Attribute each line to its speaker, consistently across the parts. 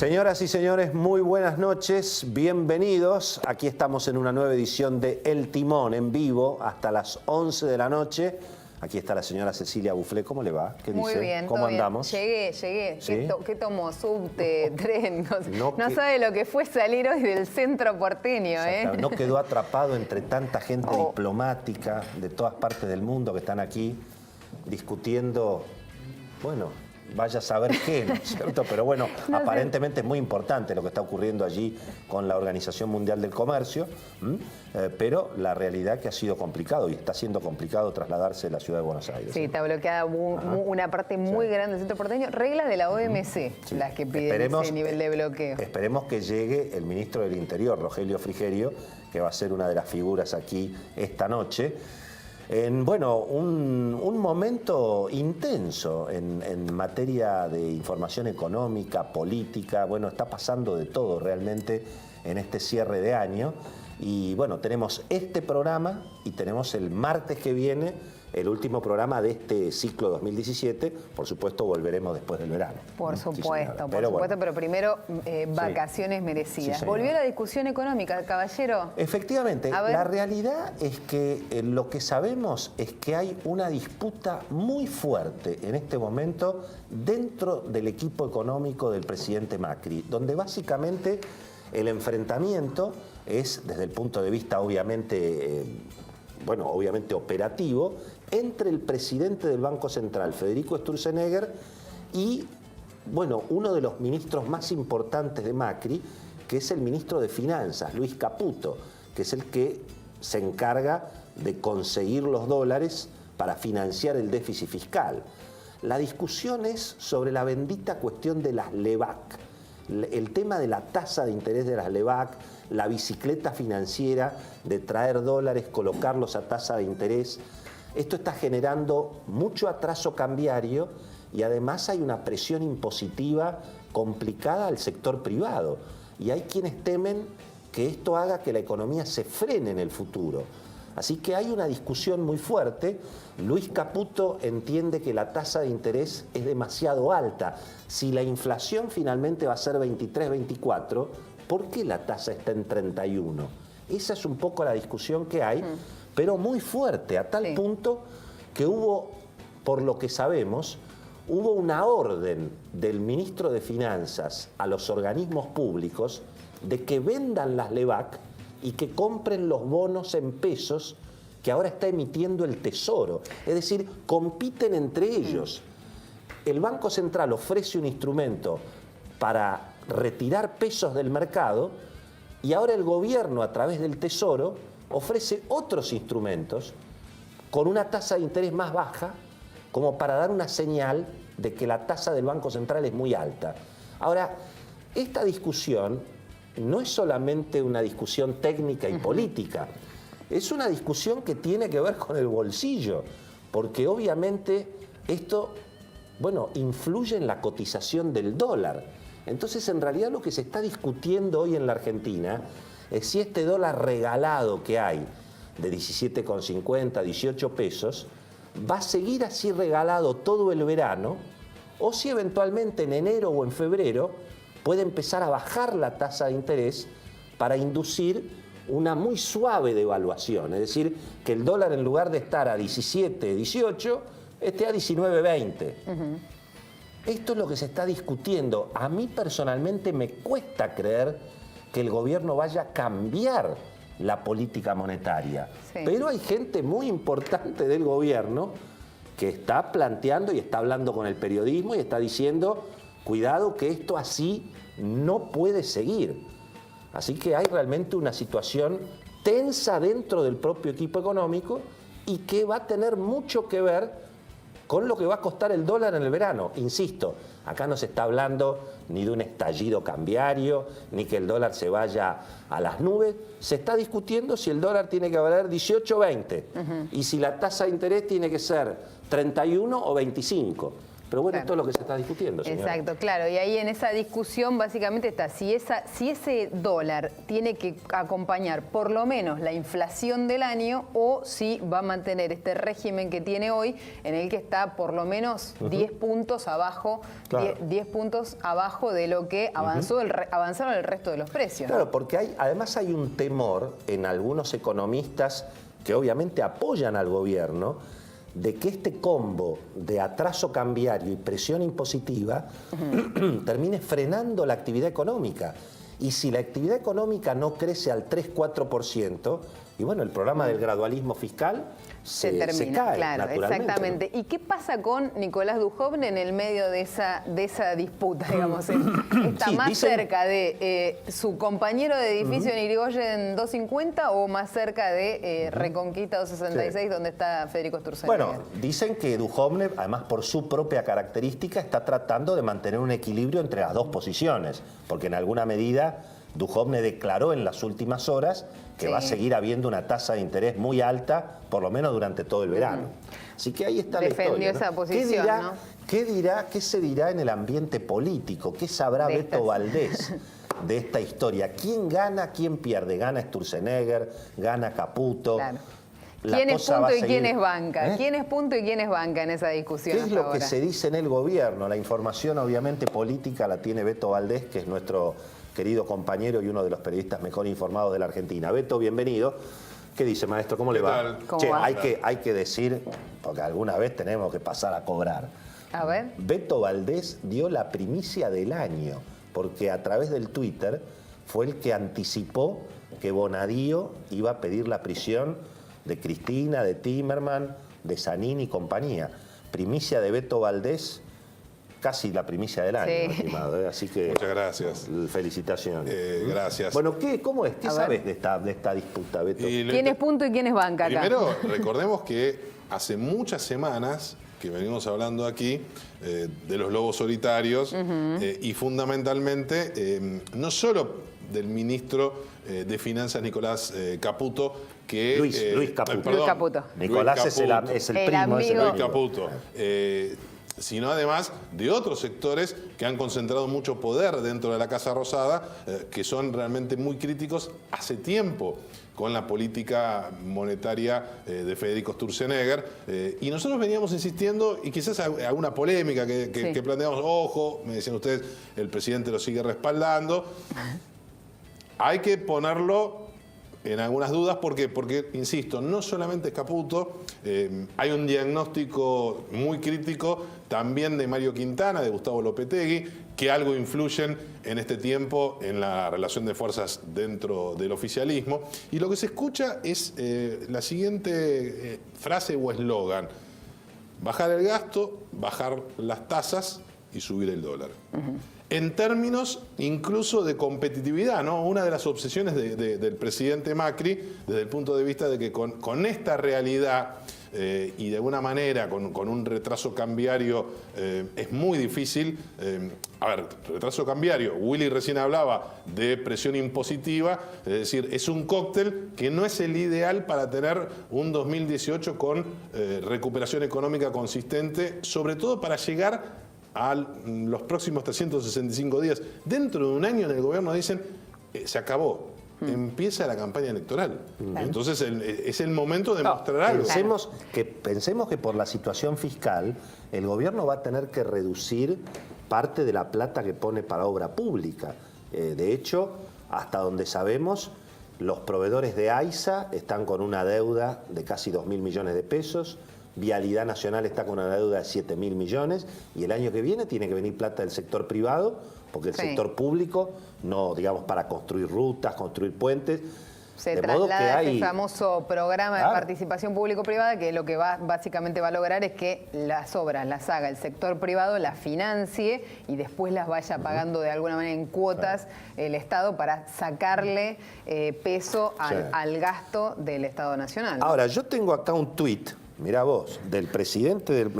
Speaker 1: Señoras y señores, muy buenas noches, bienvenidos. Aquí estamos en una nueva edición de El Timón en vivo hasta las 11 de la noche. Aquí está la señora Cecilia Buflé. ¿Cómo le va? ¿Qué dice?
Speaker 2: Muy bien,
Speaker 1: ¿Cómo andamos?
Speaker 2: Llegué.
Speaker 1: ¿Sí?
Speaker 2: ¿Qué tomó? Subte, tren. No
Speaker 1: que...
Speaker 2: sabe lo que fue salir hoy del centro porteño, ¿eh?
Speaker 1: No quedó atrapado entre tanta gente diplomática de todas partes del mundo que están aquí discutiendo, bueno, vaya a saber qué, ¿no es cierto? Pero bueno, no aparentemente es muy importante lo que está ocurriendo allí con la Organización Mundial del Comercio, pero la realidad es que ha sido complicado y está siendo complicado trasladarse de la ciudad de Buenos Aires.
Speaker 2: Sí, está bloqueada una parte muy grande del centro porteño. Reglas de la OMC, las que piden ese nivel de bloqueo.
Speaker 1: Esperemos que llegue el ministro del Interior, Rogelio Frigerio, que va a ser una de las figuras aquí esta noche. Bueno, un momento intenso en materia de información económica, política. Bueno, está pasando de todo realmente en este cierre de año. Y bueno, tenemos este programa y tenemos el martes que viene el último programa de este ciclo 2017. Por supuesto, volveremos después del verano.
Speaker 2: Por supuesto,
Speaker 1: sí,
Speaker 2: pero primero vacaciones merecidas.
Speaker 1: Sí,
Speaker 2: ¿Volvió la discusión económica, caballero?
Speaker 1: Efectivamente, la realidad es que lo que sabemos es que hay una disputa muy fuerte en este momento dentro del equipo económico del presidente Macri, donde básicamente el enfrentamiento es, desde el punto de vista obviamente operativo, entre el presidente del Banco Central, Federico Sturzenegger, y uno de los ministros más importantes de Macri, que es el ministro de Finanzas, Luis Caputo, que es el que se encarga de conseguir los dólares para financiar el déficit fiscal. La discusión es sobre la bendita cuestión de las LEBAC, el tema de la tasa de interés de las LEBAC, la bicicleta financiera de traer dólares, colocarlos a tasa de interés. Esto está generando mucho atraso cambiario y además hay una presión impositiva complicada al sector privado. Y hay quienes temen que esto haga que la economía se frene en el futuro. Así que hay una discusión muy fuerte. Luis Caputo entiende que la tasa de interés es demasiado alta. Si la inflación finalmente va a ser 23, 24, ¿por qué la tasa está en 31? Esa es un poco la discusión que hay, pero muy fuerte, a tal punto que hubo, por lo que sabemos, hubo una orden del ministro de Finanzas a los organismos públicos de que vendan las LEBAC y que compren los bonos en pesos que ahora está emitiendo el Tesoro. Es decir, compiten entre ellos. El Banco Central ofrece un instrumento para retirar pesos del mercado y ahora el gobierno, a través del Tesoro, ofrece otros instrumentos con una tasa de interés más baja, como para dar una señal de que la tasa del Banco Central es muy alta. Ahora, esta discusión no es solamente una discusión técnica y política, es una discusión que tiene que ver con el bolsillo, porque obviamente esto, influye en la cotización del dólar. Entonces, en realidad lo que se está discutiendo hoy en la Argentina es si este dólar regalado que hay de 17,50, 18 pesos, va a seguir así regalado todo el verano, o si eventualmente en enero o en febrero puede empezar a bajar la tasa de interés para inducir una muy suave devaluación. Es decir, que el dólar, en lugar de estar a 17, 18, esté a 19, 20. Esto es lo que se está discutiendo. A mí personalmente me cuesta creer que el gobierno vaya a cambiar la política monetaria. Pero hay gente muy importante del gobierno que está planteando y está hablando con el periodismo y está diciendo: cuidado, que esto así no puede seguir. Así que hay realmente una situación tensa dentro del propio equipo económico y que va a tener mucho que ver con lo que va a costar el dólar en el verano. Insisto, acá no se está hablando ni de un estallido cambiario, ni que el dólar se vaya a las nubes. Se está discutiendo si el dólar tiene que valer 18 o 20 y si la tasa de interés tiene que ser 31 o 25. Pero bueno, esto es lo que se está discutiendo, señora.
Speaker 2: Exacto, claro. Y ahí en esa discusión básicamente está si ese dólar tiene que acompañar por lo menos la inflación del año o si va a mantener este régimen que tiene hoy en el que está por lo menos 10 puntos abajo, 10 puntos abajo de lo que avanzaron el resto de los precios.
Speaker 1: Claro,
Speaker 2: ¿no?
Speaker 1: porque además hay un temor en algunos economistas que obviamente apoyan al gobierno de que este combo de atraso cambiario y presión impositiva termine frenando la actividad económica. Y si la actividad económica no crece al 3-4%, y bueno, el programa del gradualismo fiscal se cae,
Speaker 2: claro,
Speaker 1: naturalmente.
Speaker 2: Exactamente. ¿Y qué pasa con Nicolás Dujovne en el medio de esa disputa, digamos? ¿Está más cerca de su compañero de edificio en Irigoyen 250 o más cerca de Reconquista 266, donde está Federico Sturzenegger?
Speaker 1: Bueno, dicen que Dujovne, además por su propia característica, está tratando de mantener un equilibrio entre las dos posiciones, porque en alguna medida Dujovne declaró en las últimas horas que va a seguir habiendo una tasa de interés muy alta, por lo menos durante todo el verano. Así que ahí está la historia.
Speaker 2: Defendió esa posición, ¿no?
Speaker 1: ¿Qué se dirá en el ambiente político? ¿Qué sabrá Beto Valdés de esta historia? ¿Quién gana, quién pierde? ¿Gana Sturzenegger? ¿Gana Caputo?
Speaker 2: Claro. ¿Quién es punto y quién es banca? ¿Quién es punto y quién es banca en esa discusión?
Speaker 1: ¿Qué es lo que se dice en el gobierno? La información obviamente política la tiene Beto Valdés, que es nuestro querido compañero y uno de los periodistas mejor informados de la Argentina. Beto, bienvenido. ¿Qué dice, maestro? ¿Cómo le va?
Speaker 2: ¿Cómo va?
Speaker 1: Hay que decir, porque alguna vez tenemos que pasar a cobrar.
Speaker 2: A ver.
Speaker 1: Beto Valdés dio la primicia del año, porque a través del Twitter fue el que anticipó que Bonadío iba a pedir la prisión de Cristina, de Timerman, de Zanini y compañía. Primicia de Beto Valdés, casi la primicia del año, estimado. Así que
Speaker 3: muchas gracias.
Speaker 1: Felicitaciones.
Speaker 3: Gracias.
Speaker 1: Bueno, ¿cómo es? ¿Qué sabes de esta disputa, Beto?
Speaker 2: ¿Quién es punto y quién es banca acá?
Speaker 3: Primero, recordemos que hace muchas semanas que venimos hablando aquí de los lobos solitarios y fundamentalmente no solo del ministro de Finanzas Nicolás Caputo, que
Speaker 1: Luis Caputo.
Speaker 2: Luis Caputo.
Speaker 1: Nicolás es el primo.
Speaker 2: Amigo.
Speaker 3: Luis Caputo. Sino además de otros sectores que han concentrado mucho poder dentro de la Casa Rosada, que son realmente muy críticos hace tiempo con la política monetaria de Federico Sturzenegger. Y nosotros veníamos insistiendo, y quizás alguna polémica que planteamos, ojo, me decían ustedes, el presidente lo sigue respaldando. Hay que ponerlo en algunas dudas, porque, insisto, no solamente es Caputo, hay un diagnóstico muy crítico también de Mario Quintana, de Gustavo Lopetegui, que algo influyen en este tiempo en la relación de fuerzas dentro del oficialismo. Y lo que se escucha es la siguiente frase o eslogan: bajar el gasto, bajar las tasas y subir el dólar. En términos incluso de competitividad, ¿no? Una de las obsesiones del presidente Macri, desde el punto de vista de que con esta realidad y de alguna manera con un retraso cambiario es muy difícil. A ver, retraso cambiario, Willy recién hablaba de presión impositiva, es decir, es un cóctel que no es el ideal para tener un 2018 con recuperación económica consistente, sobre todo para llegar a los próximos 365 días. Dentro de un año en el gobierno dicen, se acabó, empieza la campaña electoral. Entonces es el momento de mostrar algo.
Speaker 1: Pensemos que por la situación fiscal, el gobierno va a tener que reducir parte de la plata que pone para obra pública. De hecho, hasta donde sabemos, los proveedores de AISA están con una deuda de casi 2.000 millones de pesos. Vialidad Nacional está con una deuda de 7.000 millones y el año que viene tiene que venir plata del sector privado, porque el sector público no, digamos, para construir rutas, construir puentes.
Speaker 2: Se traslada ese famoso programa de participación público-privada, que lo que básicamente va a lograr es que las obras las haga el sector privado, las financie y después las vaya pagando de alguna manera en cuotas el Estado para sacarle peso al gasto del Estado Nacional, ¿no?
Speaker 1: Ahora, yo tengo acá un tuit, mirá vos, del presidente del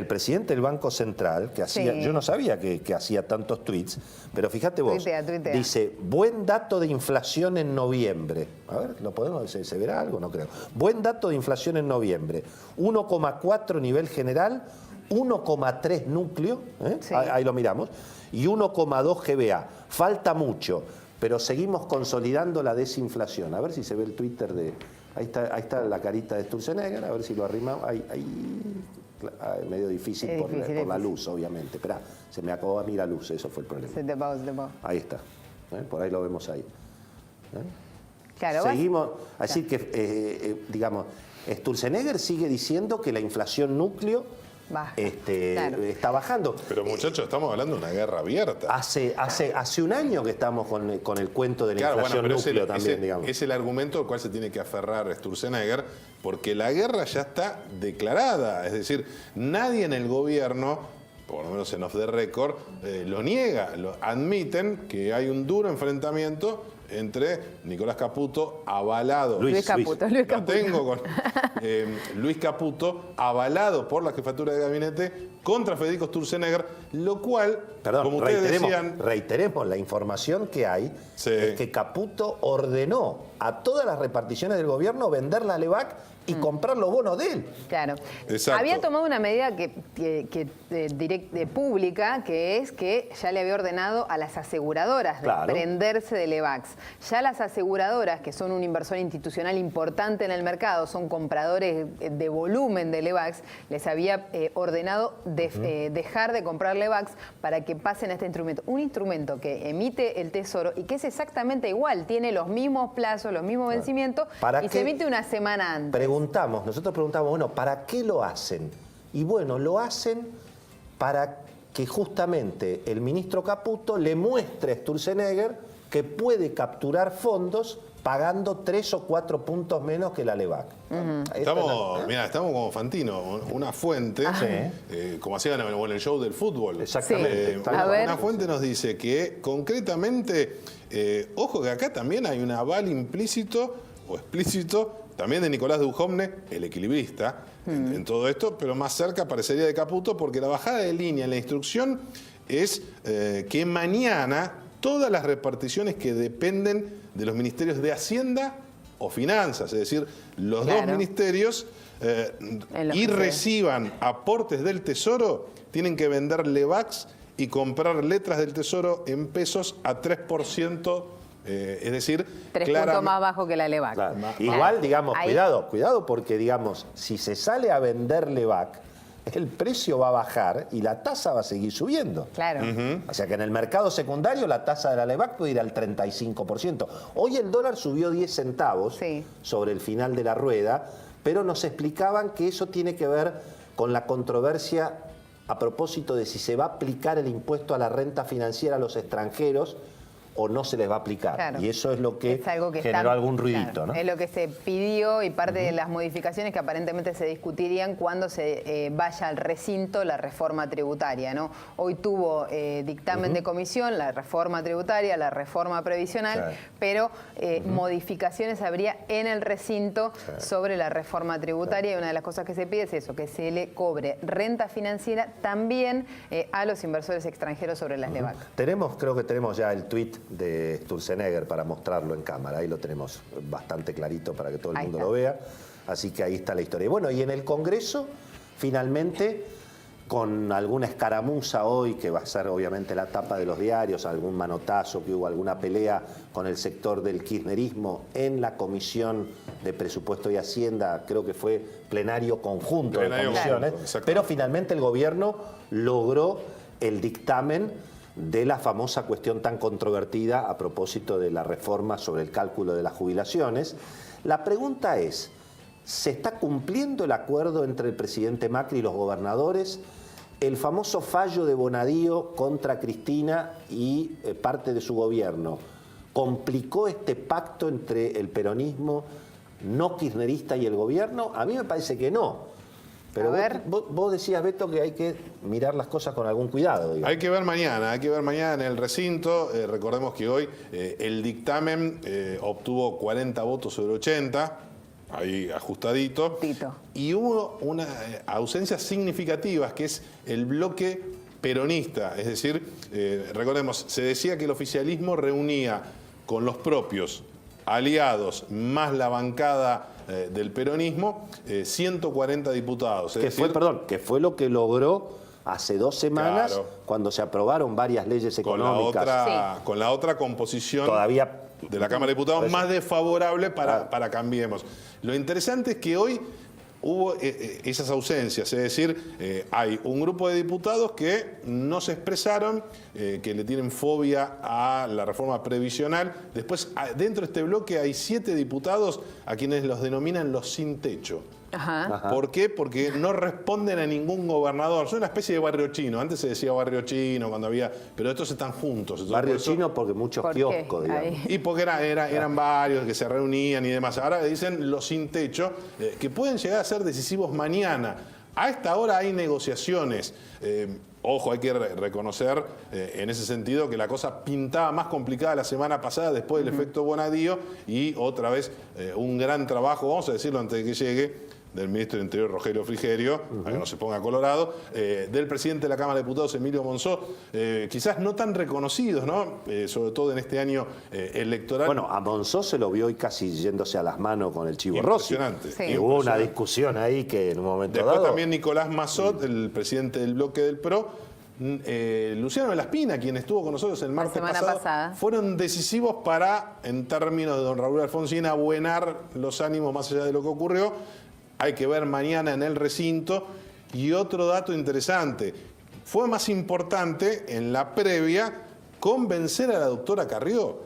Speaker 1: presidente del Banco Central, que hacía, yo no sabía que hacía tantos tweets, pero fíjate vos, tuitea. Dice, buen dato de inflación en noviembre. A ver, ¿lo podemos decir? ¿Se verá algo? No creo. Buen dato de inflación en noviembre, 1,4 nivel general, 1,3 núcleo,
Speaker 2: Sí.
Speaker 1: ahí lo miramos, y 1,2 GBA. Falta mucho, pero seguimos consolidando la desinflación. A ver si se ve el Twitter de... Ahí está la carita de Sturzenegger, a ver si lo arrimamos. Ahí medio difícil,
Speaker 2: Es
Speaker 1: por
Speaker 2: difícil,
Speaker 1: la luz, obviamente. Esperá, se me acabó a mí la luz, eso fue el problema.
Speaker 2: Se te pago.
Speaker 1: Ahí está, por ahí lo vemos ahí.
Speaker 2: Claro,
Speaker 1: Seguimos, así que, digamos, Sturzenegger sigue diciendo que la inflación núcleo
Speaker 2: baja. Claro.
Speaker 1: está bajando.
Speaker 3: Pero muchachos, estamos hablando de una guerra abierta.
Speaker 1: Hace un año que estamos con el cuento de la inflación
Speaker 3: pero
Speaker 1: núcleo también, digamos.
Speaker 3: es el argumento al cual se tiene que aferrar Sturzenegger, porque la guerra ya está declarada. Es decir, nadie en el gobierno, por lo menos en off the record, lo niega. admiten que hay un duro enfrentamiento entre Nicolás Caputo, avalado.
Speaker 2: Luis Caputo.
Speaker 3: Lo tengo con Luis Caputo, avalado por la jefatura de gabinete contra Federico Sturzenegger, lo cual,
Speaker 1: Perdón,
Speaker 3: como ustedes decían...
Speaker 1: reiteremos, la información que hay
Speaker 3: Sí.
Speaker 1: es que Caputo ordenó a todas las reparticiones del gobierno vender la LEVAC y comprar los bonos de él.
Speaker 2: Claro.
Speaker 3: Exacto.
Speaker 2: Había tomado una medida pública, que es que ya le había ordenado a las aseguradoras
Speaker 1: Claro.
Speaker 2: desprenderse de Levax. Ya las aseguradoras, que son un inversor institucional importante en el mercado, son compradores de volumen de Levax, les había ordenado dejar de comprar Levax para que pasen a este instrumento. Un instrumento que emite el Tesoro y que es exactamente igual, tiene los mismos plazos, los mismos vencimientos y se emite una semana antes.
Speaker 1: Nosotros preguntamos, bueno, ¿para qué lo hacen? Y bueno, lo hacen para que justamente el ministro Caputo le muestre a Sturzenegger que puede capturar fondos pagando 3 o 4 puntos menos que la LEVAC.
Speaker 3: Estamos como Fantino, una fuente, como hacían en el show del fútbol.
Speaker 1: Exactamente.
Speaker 2: Sí. A ver.
Speaker 3: Una fuente nos dice que concretamente, ojo que acá también hay un aval implícito o explícito también de Nicolás Dujovne, el equilibrista, en todo esto, pero más cerca parecería de Caputo, porque la bajada de línea en la instrucción es que mañana todas las reparticiones que dependen de los ministerios de Hacienda o Finanzas, es decir, los dos ministerios, y reciban aportes del Tesoro, tienen que vender Levax y comprar letras del Tesoro en pesos a 3%. Es decir,
Speaker 2: 3 puntos más bajo que la LEVAC.
Speaker 1: Claro. Igual, digamos, cuidado, porque, digamos, si se sale a vender LEVAC, el precio va a bajar y la tasa va a seguir subiendo.
Speaker 2: Claro.
Speaker 1: O sea que en el mercado secundario la tasa de la LEVAC puede ir al 35%. Hoy el dólar subió 10 centavos sobre el final de la rueda, pero nos explicaban que eso tiene que ver con la controversia a propósito de si se va a aplicar el impuesto a la renta financiera a los extranjeros o no se les va a aplicar.
Speaker 2: Claro.
Speaker 1: Y eso es lo que
Speaker 2: algo que
Speaker 1: generó algún ruidito, ¿no?
Speaker 2: Es lo que se pidió y parte de las modificaciones que aparentemente se discutirían cuando se vaya al recinto la reforma tributaria, ¿no? Hoy tuvo dictamen de comisión, la reforma tributaria, la reforma previsional, pero modificaciones habría en el recinto sobre la reforma tributaria, y una de las cosas que se pide es eso, que se le cobre renta financiera también a los inversores extranjeros sobre las LEVAC.
Speaker 1: Creo que tenemos ya el tuit de Sturzenegger para mostrarlo en cámara. Ahí lo tenemos bastante clarito para que todo el mundo lo vea. Así que ahí está la historia. Y bueno, y en el Congreso, finalmente, con alguna escaramuza hoy, que va a ser obviamente la tapa de los diarios, algún manotazo, que hubo alguna pelea con el sector del kirchnerismo en la Comisión de Presupuesto y Hacienda, creo que fue plenario conjunto de comisiones, pero finalmente el gobierno logró el dictamen de la famosa cuestión tan controvertida a propósito de la reforma sobre el cálculo de las jubilaciones. La pregunta es, ¿se está cumpliendo el acuerdo entre el presidente Macri y los gobernadores? El famoso fallo de Bonadío contra Cristina y parte de su gobierno, ¿complicó este pacto entre el peronismo no kirchnerista y el gobierno? A mí me parece que no. Pero vos decías, Beto, que hay que mirar las cosas con algún cuidado. Digamos.
Speaker 3: Hay que ver mañana en el recinto. Recordemos que hoy el dictamen obtuvo 40 votos sobre 80, ahí ajustadito. Y hubo una ausencia significativa, que es el bloque peronista. Es decir, recordemos, se decía que el oficialismo reunía con los propios aliados más la bancada del peronismo, 140 diputados.
Speaker 1: Que fue lo que logró hace 2 semanas, claro, cuando se aprobaron varias leyes económicas.
Speaker 3: Con la otra composición
Speaker 1: todavía
Speaker 3: de la Cámara de Diputados más desfavorable para Cambiemos. Lo interesante es que hoy hubo esas ausencias, es decir, hay un grupo de diputados que no se expresaron, que le tienen fobia a la reforma previsional. Después, dentro de este bloque hay 7 diputados a quienes los denominan los sin techo.
Speaker 2: Ajá.
Speaker 3: ¿Por qué? Porque no responden a ningún gobernador. Son una especie de barrio chino. Antes se decía barrio chino cuando había... Pero estos están juntos. Entonces,
Speaker 1: barrio chino porque muchos kioscos, digamos.
Speaker 3: Y porque eran varios que se reunían y demás. Ahora dicen los sin techo, que pueden llegar a ser decisivos mañana. A esta hora hay negociaciones. Ojo, hay que reconocer en ese sentido que la cosa pintaba más complicada la semana pasada después del efecto Bonadío, y otra vez un gran trabajo, vamos a decirlo antes de que llegue, del ministro del Interior, Rogelio Frigerio, para que no se ponga colorado, del presidente de la Cámara de Diputados, Emilio Monzó, quizás no tan reconocidos, ¿no? Sobre todo en este año electoral.
Speaker 1: Bueno, a Monzó se lo vio hoy casi yéndose a las manos con el Chivo Rossi.
Speaker 3: Impresionante.
Speaker 2: Sí.
Speaker 1: Y hubo una discusión ahí que en un momento
Speaker 3: Después
Speaker 1: dado...
Speaker 3: también Nicolás Mazzot, el presidente del bloque del PRO, Luciano Velaspina, quien estuvo con nosotros el martes pasado, fueron decisivos para, en términos de don Raúl Alfonsín, abuenar los ánimos más allá de lo que ocurrió. Hay que ver mañana en el recinto. Y otro dato interesante, fue más importante en la previa convencer a la doctora Carrió,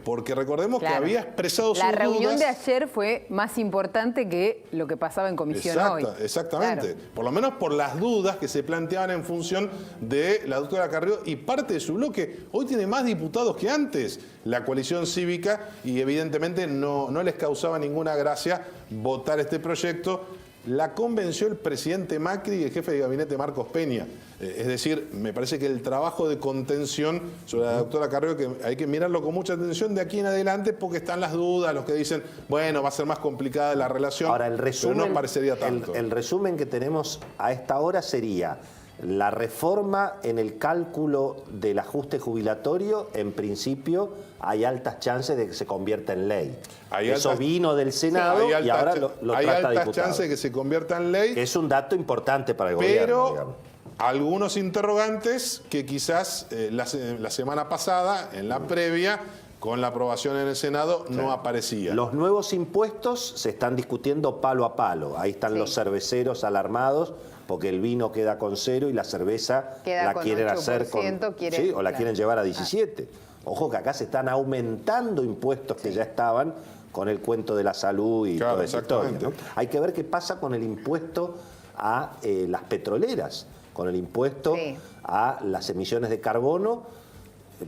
Speaker 3: porque recordemos que había expresado sus dudas.
Speaker 2: La reunión de ayer fue más importante que lo que pasaba en comisión hoy.
Speaker 3: Exactamente, claro. Por lo menos por las dudas que se planteaban en función de la doctora Carrió y parte de su bloque. Hoy tiene más diputados que antes la coalición cívica, y evidentemente no les causaba ninguna gracia votar este proyecto. La convenció el presidente Macri y el jefe de gabinete Marcos Peña. Es decir, me parece que el trabajo de contención sobre la doctora Carrió, que hay que mirarlo con mucha atención de aquí en adelante, porque están las dudas, los que dicen, bueno, va a ser más complicada la relación.
Speaker 1: Ahora, el resumen,
Speaker 3: pero no parecería tanto.
Speaker 1: El resumen que tenemos a esta hora sería: la reforma en el cálculo del ajuste jubilatorio, en principio, hay altas chances de que se convierta en ley. Eso vino del Senado y ahora lo trata
Speaker 3: hay altas
Speaker 1: diputado.
Speaker 3: chances de que se convierta en ley.
Speaker 1: Que es un dato importante para el gobierno.
Speaker 3: Pero algunos interrogantes que quizás la semana pasada, en la previa, con la aprobación en el Senado, no aparecían.
Speaker 1: Los nuevos impuestos se están discutiendo palo a palo. Ahí están los cerveceros alarmados, porque el vino queda con 0 y la cerveza la quieren hacer con... ¿sí? O la quieren llevar a 17. Ojo que acá se están aumentando impuestos que ya estaban con el cuento de la salud y toda esa historia, ¿no? Hay que ver qué pasa con el impuesto a las petroleras, con el impuesto a las emisiones de carbono.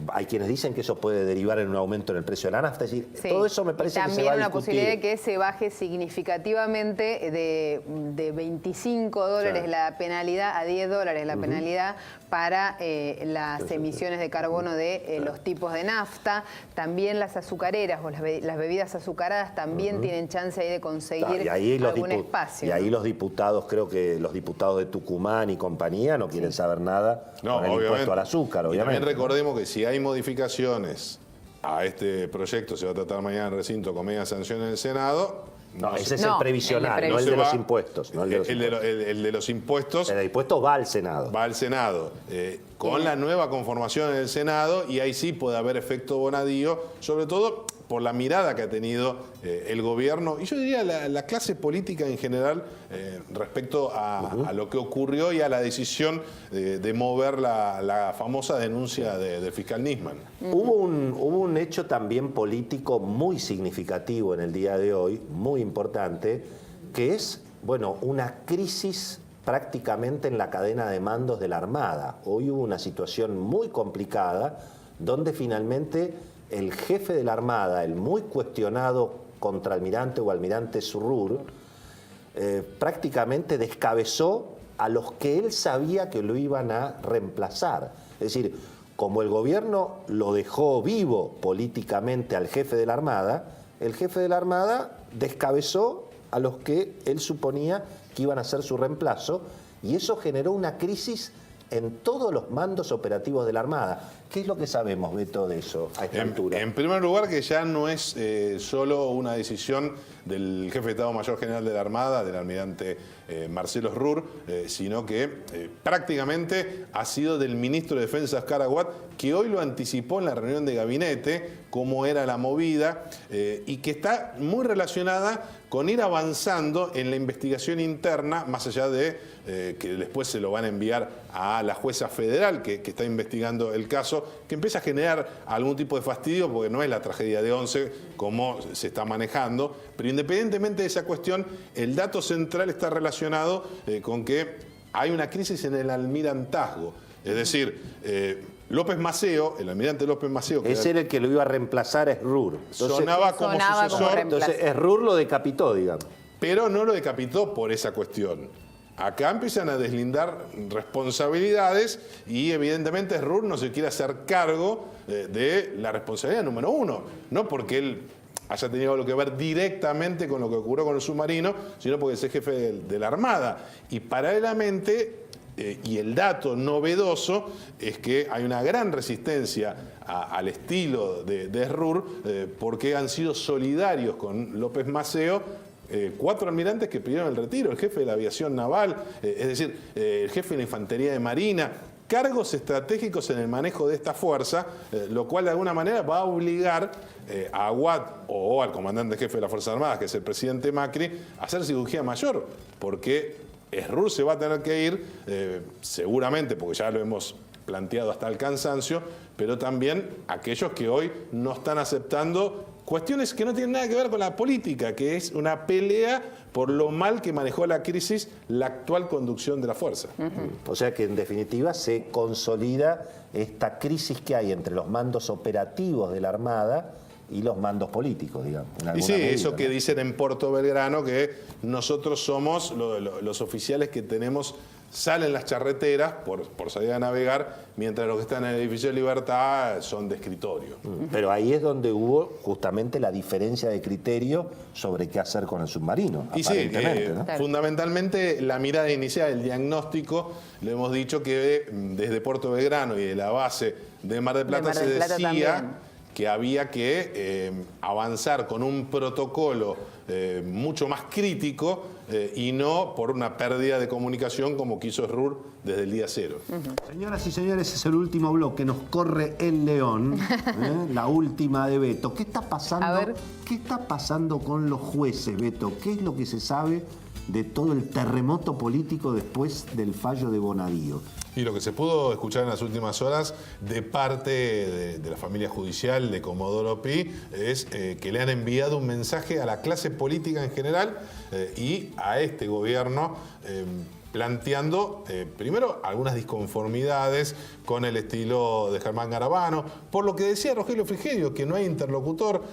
Speaker 1: Hay quienes dicen que eso puede derivar en un aumento en el precio de la nafta. Es decir, todo eso me parece que se va a discutir.
Speaker 2: También una posibilidad de que se baje significativamente de $25 la penalidad a $10 la penalidad para las emisiones de carbono de los tipos de nafta. También las azucareras o las bebidas azucaradas también tienen chance ahí de conseguir algún espacio.
Speaker 1: Y ahí los diputados, creo que los diputados de Tucumán y compañía no quieren saber nada con el impuesto al azúcar, obviamente.
Speaker 3: Y también recordemos que si hay modificaciones a este proyecto, se va a tratar mañana en el recinto con media sanción en el Senado.
Speaker 1: No, ese es el previsional, no el de los impuestos.
Speaker 3: El de los impuestos.
Speaker 1: El de impuestos va al Senado.
Speaker 3: Va al Senado. Con la nueva conformación en el Senado, y ahí sí puede haber efecto Bonadío, sobre todo por la mirada que ha tenido el gobierno, y yo diría la clase política en general, respecto a lo que ocurrió y a la decisión de mover la famosa denuncia del fiscal Nisman.
Speaker 1: Hubo un hecho también político muy significativo en el día de hoy, muy importante, que es, bueno, una crisis prácticamente en la cadena de mandos de la Armada. Hoy hubo una situación muy complicada donde finalmente el jefe de la Armada, el muy cuestionado contraalmirante o almirante Surrur, prácticamente descabezó a los que él sabía que lo iban a reemplazar. Es decir, como el gobierno lo dejó vivo políticamente al jefe de la Armada, el jefe de la Armada descabezó a los que él suponía que iban a ser su reemplazo, y eso generó una crisis en todos los mandos operativos de la Armada. ¿Qué es lo que sabemos, Beto, de eso a esta altura?
Speaker 3: En primer lugar, que ya no es solo una decisión del jefe de Estado Mayor General de la Armada, del almirante Marcelo Srur, sino que prácticamente ha sido del ministro de Defensa, Oscar Aguad, que hoy lo anticipó en la reunión de gabinete, cómo era la movida, y que está muy relacionada con ir avanzando en la investigación interna, más allá de que después se lo van a enviar a la jueza federal que está investigando el caso, que empieza a generar algún tipo de fastidio, porque no es la tragedia de Once como se está manejando, pero independientemente de esa cuestión, el dato central está relacionado con que hay una crisis en el almirantazgo. Es decir, López Maceo, el almirante López Maceo...
Speaker 1: Ese era el que lo iba a reemplazar a Srur.
Speaker 3: Sonaba como sucesor.
Speaker 1: Entonces Srur lo decapitó, digamos.
Speaker 3: Pero no lo decapitó por esa cuestión. Acá empiezan a deslindar responsabilidades y evidentemente Srur no se quiere hacer cargo de la responsabilidad número uno. No porque él haya tenido algo que ver directamente con lo que ocurrió con el submarino, sino porque es el jefe de la Armada. Y paralelamente... y el dato novedoso es que hay una gran resistencia al estilo de Srur porque han sido solidarios con López Maceo 4 almirantes que pidieron el retiro, el jefe de la aviación naval, es decir, el jefe de la infantería de marina, cargos estratégicos en el manejo de esta fuerza, lo cual de alguna manera va a obligar a Aguad o al comandante jefe de las Fuerzas Armadas, que es el presidente Macri, a hacer cirugía mayor, porque Srur se va a tener que ir, seguramente, porque ya lo hemos planteado hasta el cansancio, pero también aquellos que hoy no están aceptando cuestiones que no tienen nada que ver con la política, que es una pelea por lo mal que manejó la crisis la actual conducción de la fuerza.
Speaker 1: O sea que en definitiva se consolida esta crisis que hay entre los mandos operativos de la Armada y los mandos políticos, digamos.
Speaker 3: Y sí,
Speaker 1: medida,
Speaker 3: eso que
Speaker 1: ¿no?
Speaker 3: dicen en Puerto Belgrano, que nosotros somos los oficiales que tenemos, salen las charreteras por salir a navegar, mientras los que están en el edificio de Libertad son de escritorio.
Speaker 1: Pero ahí es donde hubo justamente la diferencia de criterio sobre qué hacer con el submarino.
Speaker 3: Y sí,
Speaker 1: ¿no?
Speaker 3: fundamentalmente la mirada inicial, el diagnóstico, le hemos dicho que desde Puerto Belgrano y de la base de Mar del Plata se decía también que había que avanzar con un protocolo mucho más crítico y no por una pérdida de comunicación como quiso Srur desde el día cero.
Speaker 1: Señoras y señores, es el último bloque, nos corre el león, la última de Beto. ¿Qué está pasando? ¿Qué está pasando con los jueces, Beto? ¿Qué es lo que se sabe de todo el terremoto político después del fallo de Bonadío?
Speaker 3: Y lo que se pudo escuchar en las últimas horas de parte de la familia judicial de Comodoro Pi es que le han enviado un mensaje a la clase política en general y a este gobierno planteando primero algunas disconformidades con el estilo de Germán Garabano, por lo que decía Rogelio Frigerio, que no hay interlocutor,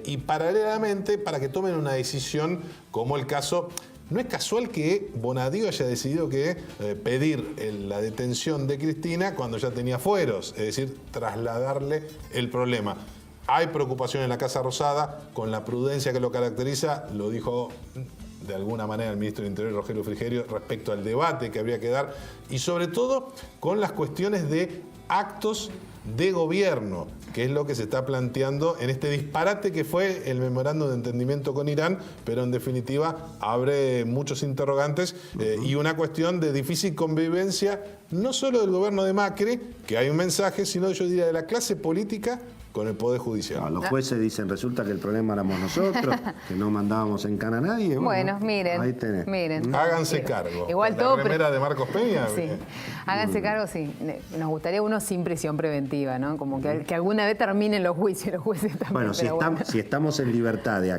Speaker 3: y paralelamente para que tomen una decisión como el caso. No es casual que Bonadío haya decidido que pedir la detención de Cristina cuando ya tenía fueros, es decir, trasladarle el problema. Hay preocupación en la Casa Rosada, con la prudencia que lo caracteriza, lo dijo de alguna manera el ministro del Interior, Rogelio Frigerio, respecto al debate que habría que dar, y sobre todo con las cuestiones de actos de gobierno, que es lo que se está planteando en este disparate que fue el memorándum de entendimiento con Irán, pero en definitiva abre muchos interrogantes y una cuestión de difícil convivencia, no solo del gobierno de Macri, que hay un mensaje, sino yo diría de la clase política con el Poder Judicial.
Speaker 1: No, los jueces dicen, resulta que el problema éramos nosotros, que no mandábamos en cana a nadie.
Speaker 2: Bueno, miren,
Speaker 1: ahí tenés.
Speaker 2: miren.
Speaker 3: Háganse cargo.
Speaker 2: Igual
Speaker 3: la
Speaker 2: todo
Speaker 3: remera de Marcos Peña.
Speaker 2: Sí. Háganse cargo, sí. Nos gustaría uno sin prisión preventiva, ¿no? Como que alguna vez terminen los juicios, los jueces también.
Speaker 1: Bueno, si estamos en libertad de